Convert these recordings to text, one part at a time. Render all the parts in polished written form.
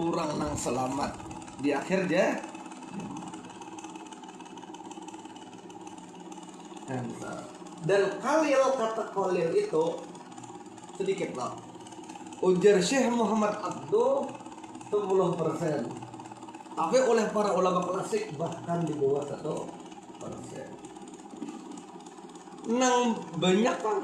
orang nang selamat di akhir ja. Dan kalil, kata kalil itu sedikit loh. Ujar Syekh Muhammad Abdul 10%. Tapi oleh para ulama klasik bahkan di bawah 1%. Nang banyak kan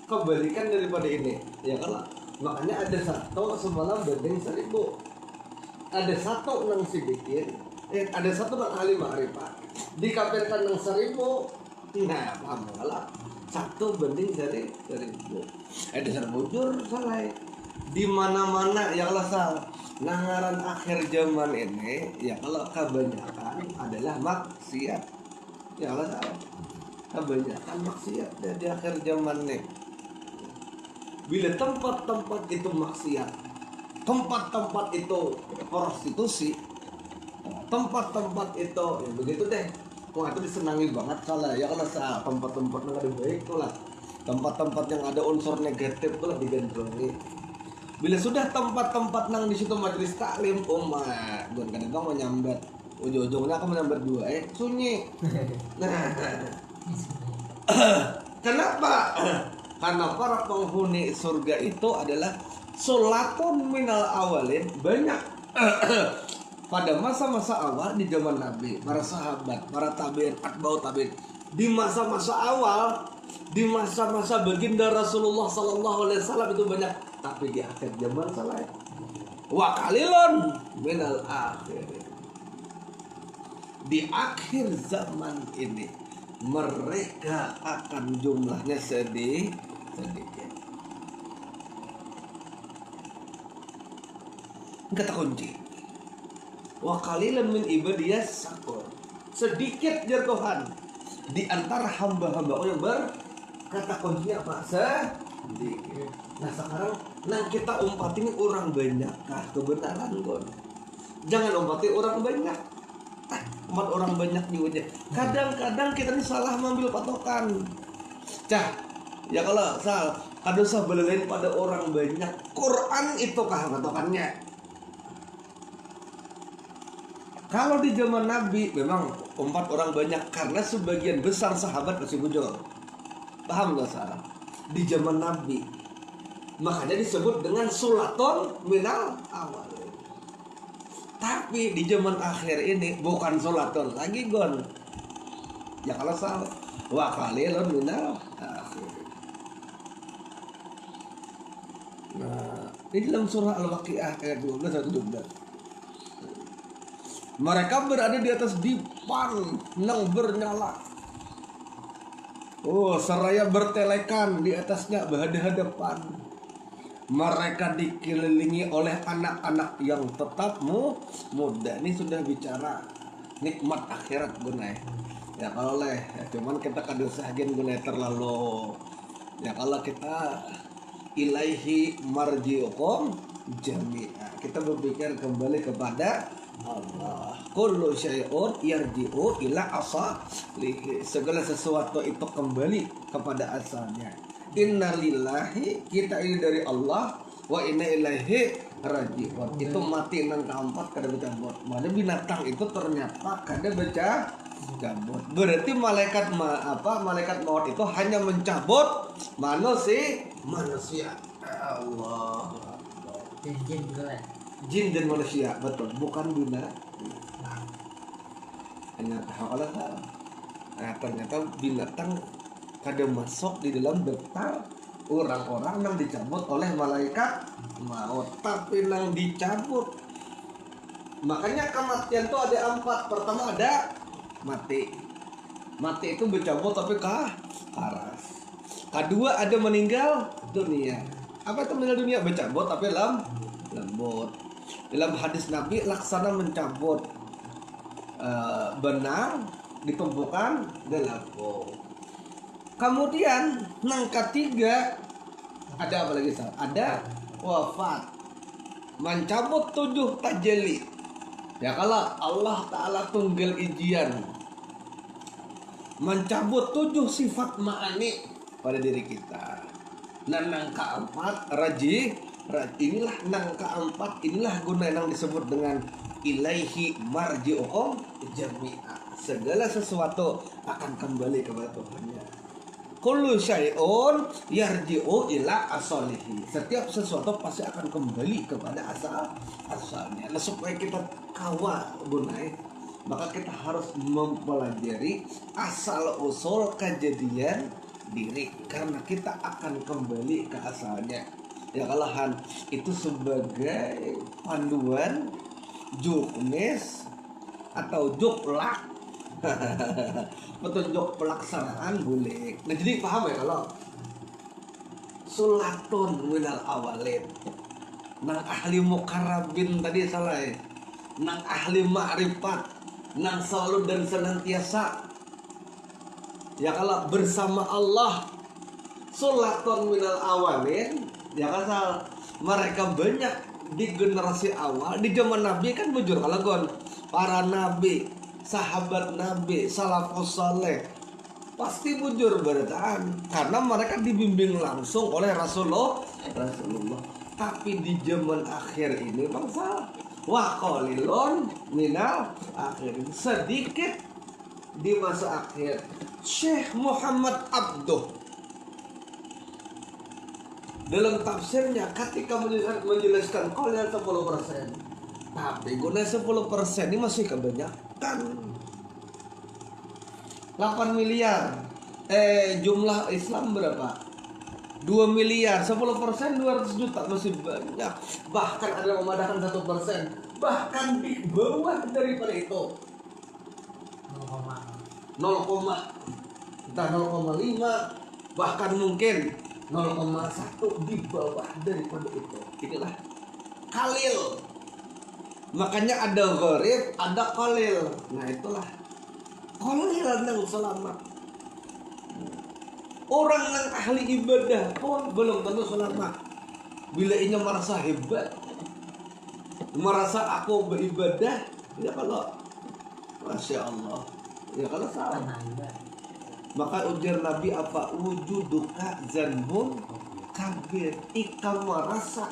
kebalikan daripada ini, ya kan? Makanya ada satu semalam banding 1000. Ada satu nang sedikit, ada satu nang ahli ma'rifat. Dikafirkan nang 1000. Nah, paham lah. Satu banding 1000. Ada serbujur salah. Di mana-mana ya Allah salah. Nangaran akhir zaman ini ya kalau kebanyakan adalah maksiat. Ya Allah salah. Kebanyakan maksiat di akhir zaman nih. Bila tempat-tempat itu maksiat, tempat-tempat itu prostitusi, tempat-tempat itu ya begitu deh. Wah itu disenangi banget salah ya kalau salah tempat-tempat yang ada baik tuh lah, tempat-tempat yang ada unsur negatif tuh lah digandrungi. Bila sudah tempat-tempat nang di situ majelis taklim, gue kadang mau nyambat, ujung-ujungnya aku menyambat 2 sunyi. Nah, kenapa? Karena para penghuni surga itu adalah sholatun minal awalin, banyak pada masa-masa awal di zaman Nabi, para sahabat, para tabi'in, atba'u tabi'in, di masa-masa awal, di masa-masa baginda Rasulullah SAW itu banyak, tapi di akhir zaman salah. Wa qalilun minal akhir. Di akhir zaman ini mereka akan jumlahnya sedikit. Kata kunci. Wa qalilan min ibadiyas syakur. Sedikit ya Tuhan di antara hamba-hamba yang kata kuncinya apa? Sedikit. Nah sekarang kita umpatin orang banyak kah kebenaran Gon? Jangan umpati orang banyak. Umat orang banyak juga. Kadang-kadang kita ini salah mengambil patokan. Ya kalau salah, ada usah belelain pada orang banyak. Quran itu kah patokannya? Kalau di zaman Nabi memang umat orang banyak karena sebagian besar sahabat masih bujur. Paham gak salah? Di zaman Nabi makanya disebut dengan sulaton minal awal. Tapi di zaman akhir ini bukan sulaton lagi Gon. Ya kalau salah wa qalilun minal akhir. Nah, di dalam surah Al-Waqiah ayat 12-17. Mereka berada di atas dipan yang bernyala. Seraya bertelekan di atasnya berhadapan. Mereka dikelilingi oleh anak-anak yang tetap muda. Ini sudah bicara nikmat akhirat gunai. Ya kalau cuman kita kadang sahagian gunai terlalu. Ya kalau kita ilaihi marji'ukum jami'a. Kita berpikir kembali kepada Allah. Kullu syai'un yarji'u ila asalihi. Segala sesuatu itu kembali kepada asalnya. Inna lillahi, kita ini dari Allah, wa inna ilaihi raji'un. Itu mati nang keempat kada bercabut. Mana binatang itu ternyata kada bercabut. Berarti malaikat maut itu hanya mencabut manusia. Allah. Jin juga. Jin dan manusia, betul, bukan binatang. Ternyata binatang kada masuk di dalam daftar orang-orang yang dicabut oleh malaikat maut, tapi yang dicabut. Makanya kematian itu ada 4. Pertama ada mati itu bercabut tapi karas. Kedua ada meninggal dunia. Apa itu meninggal dunia? Bercabut tapi lembut. Dalam hadis Nabi laksana mencabut benang ditumpukan gelapung. Kemudian yang ketiga ada apa lagi? Ada wafat, mencabut 7 tajalli. Ya kalau Allah Ta'ala tunggal ijian, mencabut 7 sifat ma'ani pada diri kita. Dan yang keempat Inilah nang keempat, inilah guna yang disebut dengan ilaihi marji'uhum jami'a. Segala sesuatu akan kembali kepada Tuhannya. Kullu syai'un yarji'u ila asalihi. Setiap sesuatu pasti akan kembali kepada asalnya. Nah, supaya kita kawal gunai, maka kita harus mempelajari asal usul kejadian diri, karena kita akan kembali ke asalnya. Ya kalahan itu sebagai panduan juknis atau juklak petunjuk pelaksanaan boleh. Nah jadi paham ya kalau sulatun minal awalin, nang ahli mukarrabin tadi salah ya, nang ahli ma'rifat, nang selalu dan senantiasa ya kalau bersama Allah. Sulatun minal awalin ya kan, mereka banyak di generasi awal di zaman Nabi kan bujur kalagon para nabi, sahabat Nabi, salafus saleh pasti bujur bertahan karena mereka dibimbing langsung oleh Rasulullah. Tapi di zaman akhir ini bangsa wa qalilun minal akhirin, sedikit di masa akhir. Syekh Muhammad Abduh dalam tafsirnya ketika menjelaskan kalian 10%, tapi guna 10% ini masih kebanyakan. 8 miliar jumlah Islam berapa? 2 miliar, 10% 200 juta masih banyak. Bahkan ada yang memadakan 1%, bahkan di bawah daripada itu 0, entah 0,5, bahkan mungkin 0,1 di bawah daripada itu. Inilah Khalil. Makanya ada gharib, ada Khalil. Nah itulah Khalil yang selamat. Orang yang ahli ibadah pun belum tentu selamat. Bila ia merasa hebat, merasa aku beribadah, ya kalau Masya Allah, ya kalau salah. Maka ujar Nabi apa? Wujuduka zanbun kabir. Ikam merasa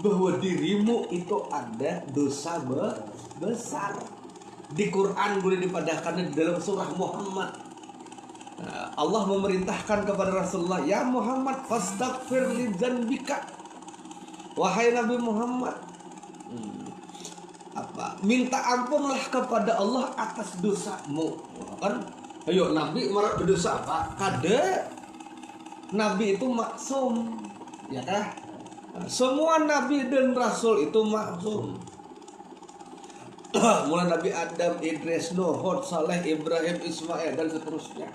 bahwa dirimu itu ada dosa besar. Di Quran boleh dipadahkan di dalam surah Muhammad. Allah memerintahkan kepada Rasulullah, ya Muhammad fastaghfir li dzanbika. Wahai Nabi Muhammad, minta ampunlah kepada Allah atas dosamu. Kan ayo Nabi berdosa apa? Kada Nabi itu maksum, ya kah? Semua Nabi dan Rasul itu maksum. Mulai Nabi Adam, Idris, Nuh, Hud, Saleh, Ibrahim, Ismail dan seterusnya,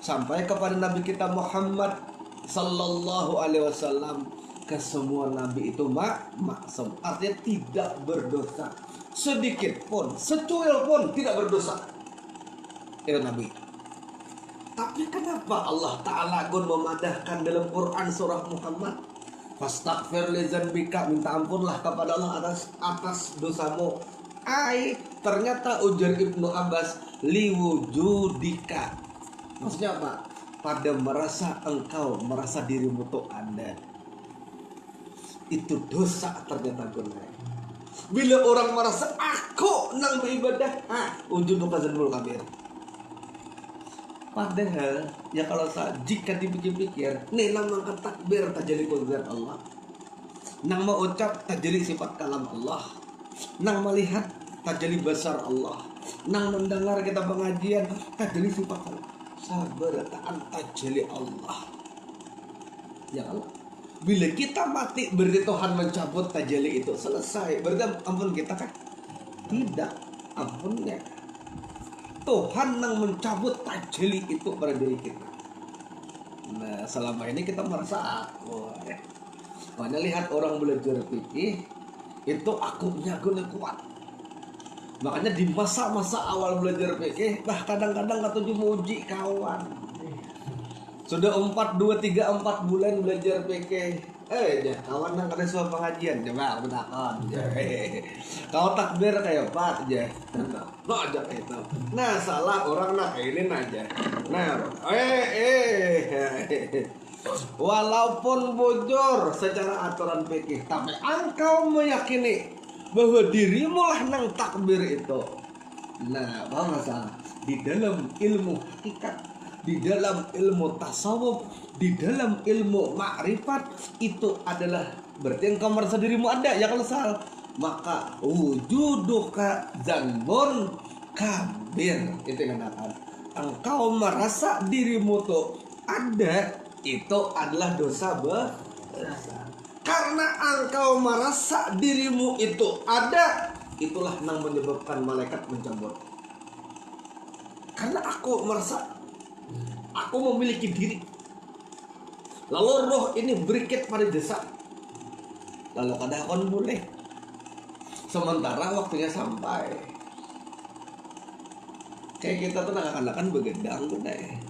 sampai kepada Nabi kita Muhammad Sallallahu Alaihi Wasallam. Ke semua Nabi itu maksum, artinya tidak berdosa sedikit pun, secuil pun tidak berdosa. Itu Nabi. Tapi kenapa Allah Ta'ala memadahkan dalam Quran surah Muhammad, fastaghfir li dzanbika, minta ampunlah kepada Allah atas dosamu. Ternyata ujar Ibnu Abbas, liwujudika, maksudnya apa? Pada merasa engkau merasa dirimu tuh ada, itu dosa ternyata gunanya. Bila orang merasa aku nang beribadah, ujuduka zanbul kabir. Padahal ya kalau jika dipikir-pikir, nih nang mangkat takbir tajali kudrat Allah, nang mau ucap tajali sifat kalam Allah, nang melihat tajali besar Allah, nang mendengar kita pengajian tajali sifat Allah, sabar tajali Allah. Ya Allah, bila kita mati berarti Tuhan mencabut tajali itu, selesai. Berarti ampun kita kan? Tidak, ampunnya Tuhan yang mencabut tajli itu pada diri kita. Nah selama ini kita merasa aku ya. Makanya lihat orang belajar fikih itu akunya guna kuat. Makanya di masa-masa awal belajar fikih, kadang-kadang kata muji kawan. Sudah 4 bulan belajar fikih. Kawan nang kada suah pengajian coba aku takon. Kau takbir kayak Pak aja. Lo aja itu. Nah, salah orang nak ini aja. Nah, Walaupun bujur secara aturan fikih, tapi engkau meyakini bahwa dirimu lah nang takbir itu. Nah, paham masalah? Di dalam ilmu hakikat, di dalam ilmu tasawuf, di dalam ilmu makrifat itu adalah berarti engkau merasa dirimu ada ya kalau salah. Maka wujuduka zanbun kabir, itu yang katakan engkau merasa dirimu tuh ada, itu adalah dosa besar. Karena engkau merasa dirimu itu ada, itulah yang menyebabkan malaikat mencabut. Karena aku merasa aku memiliki diri, lalu roh ini berikat pada jasad, lalu kadang boleh sementara waktunya sampai. Kayak kita tuh anak-anak begadang tuh deh.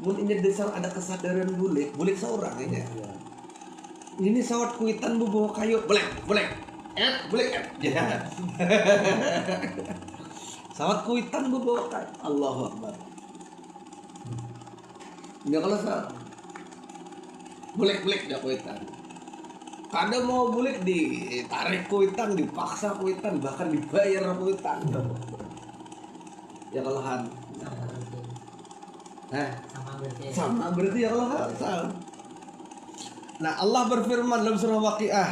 Mungkin ini dasar ada kesadaran boleh seorang aja. Ini sawat kuitan bu bawa kayu, boleh, ya. Sawat kuitan bu bawa kayu, Allahu Akbar. Ya kalau salah, boleh ya kuitan. Kadang mau boleh ditarik kuitan, dipaksa kuitan, bahkan dibayar kuitan. Ya kalau han, sama berarti ya kalau han salah. Nah Allah berfirman dalam surah Waqiah,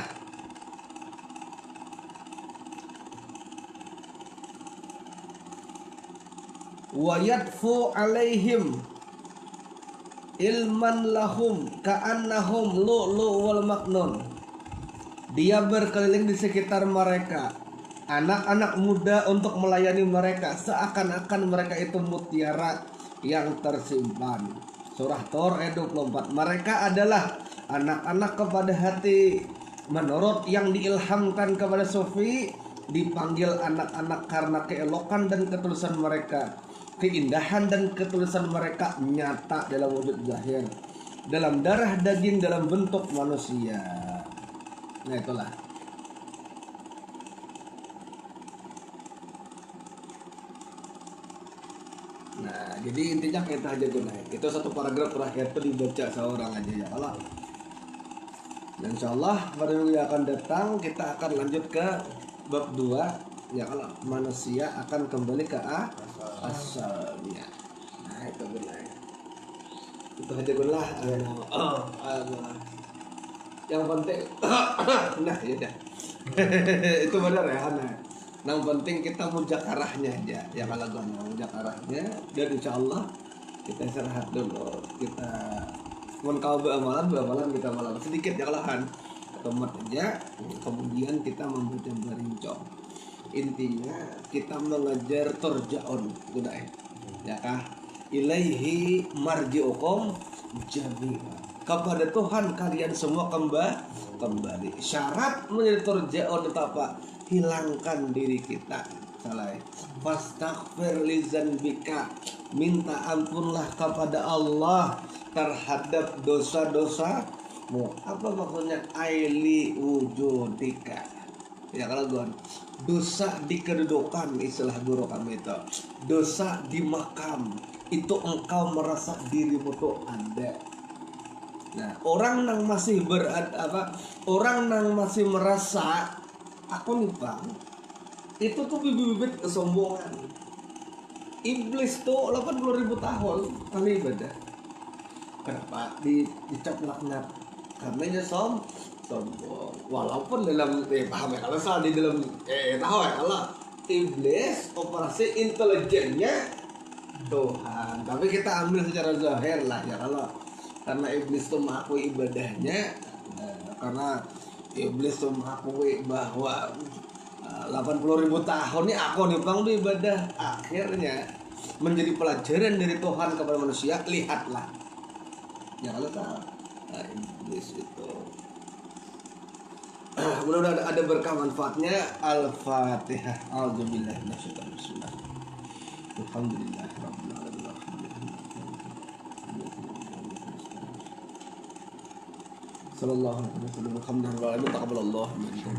wa yadfu alaihim ilman lahum ka'annahum lu'lu wal maknun. Dia berkeliling di sekitar mereka, anak-anak muda untuk melayani mereka seakan-akan mereka itu mutiara yang tersimpan. Surah Thor ayat 24. Mereka adalah anak-anak kepada hati. Menurut yang diilhamkan kepada Sufi, dipanggil anak-anak karena keelokan dan ketulusan mereka. Keindahan dan ketulusan mereka nyata dalam wujud zahir, dalam darah daging, dalam bentuk manusia. Nah itulah. Nah jadi intinya kita aja gunain. Itu satu paragraf terakhir itu dibaca seorang aja ya Allah. Dan insyaallah pada minggu yang akan datang kita akan lanjut ke bab 2 ya Allah, manusia akan kembali ke asalnya. Nah itu gunain. Itu aja gunalah. Yang penting nah ya dah. Itu benar ya Hana. Yang penting kita mujakarahnya aja ya kalau gue mujakarahnya, dan insyaallah kita istirahat dulu, kita kau beramalan kita malam sedikit ya kalahan tomat aja, kemudian kita membaca barincong. Intinya kita mengejar turjaun udah ya kah ilaihi marji'ukum jami'an, kepada Tuhan kalian semua kembali. Syarat menjadi turjaun itu apa? Hilangkan diri kita salah. Fastaghfir li dzanbika, minta ampunlah kepada Allah terhadap dosa-dosamu. Apa maksudnya? Aili wujudika. Ya kalau gue dosa di kedudukan, istilah guru kami itu dosa di makam, itu engkau merasa dirimu tuh ada. Nah orang yang masih orang yang masih merasa aku nih bang, itu tuh bibit-bibit kesombongan. Iblis tuh 80.000 tahun kali ibadah. Kenapa dicap laknat? Karena dia sombong. Walaupun dalam paham ya kalau salah di dalam tahu ya kalau iblis operasi intelijennya Tuhan, tapi kita ambil secara zahir lah ya kalau karena iblis tuh mengakui ibadahnya, karena iblis tuh mengakui bahwa 80.000 tahun ini aku nih bang ibadah, akhirnya menjadi pelajaran dari Tuhan kepada manusia. Lihatlah ya kalau tahu iblis itu mudah-mudahan ada berkah manfaatnya. Al-Fatihah. A'udzubillahi minasyaitonir rajim. Alhamdulillahirabbil alamin. Sallallahu alaihi wasallam. Alhamdulillah. Taqabbalallahu minkum.